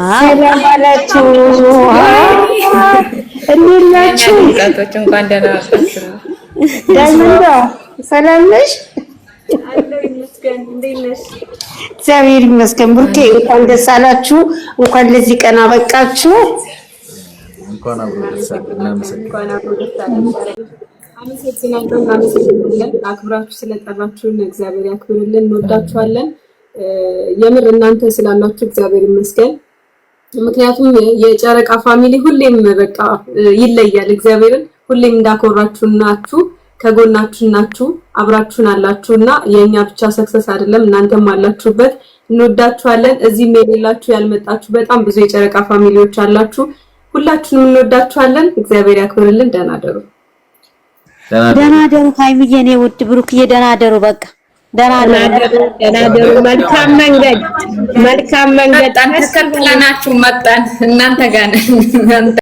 ሰላም አላችሁ እንዴት ናችሁ? ታቶች እንኳን ደህና ዋላችሁ። ዳይመንዷ ሰላም ነሽ? አለው ይመስገን። እንዴት ነሽ? እግዚአብሔር ይመስገን። ቡርኬ እንኳን ደስ አላችሁ፣ እንኳን ለዚህ ቀን አበቃችሁ። እንኳን አብሮ ደስ አለን። አመሰግናለን። አክብራችሁ ስለጠራችሁን እግዚአብሔር ያክብርልን። እንወዳችኋለን። የምር እናንተ ስላላችሁ እግዚአብሔር ይመስገን። ምክንያቱም የጨረቃ ፋሚሊ ሁሌም በቃ ይለያል። እግዚአብሔርን ሁሌም እንዳኮራችሁ ናችሁ፣ ከጎናችሁ ናችሁ፣ አብራችሁን አላችሁና የኛ ብቻ ሰክሰስ አይደለም፣ እናንተም አላችሁበት። እንወዳችኋለን። እዚህም የሌላችሁ ያልመጣችሁ በጣም ብዙ የጨረቃ ፋሚሊዎች አላችሁ። ሁላችሁንም እንወዳችኋለን። እግዚአብሔር ያክብርልን። ደህና ደሩ። ደህና ደሩ ሃይሚዬ፣ የኔ ውድ ብሩክዬ፣ ደህና ደሩ። በቃ ደህና ደሩ። መልካም መንገድ ተከትለናችሁ መጣን እናንተ ጋር ነን።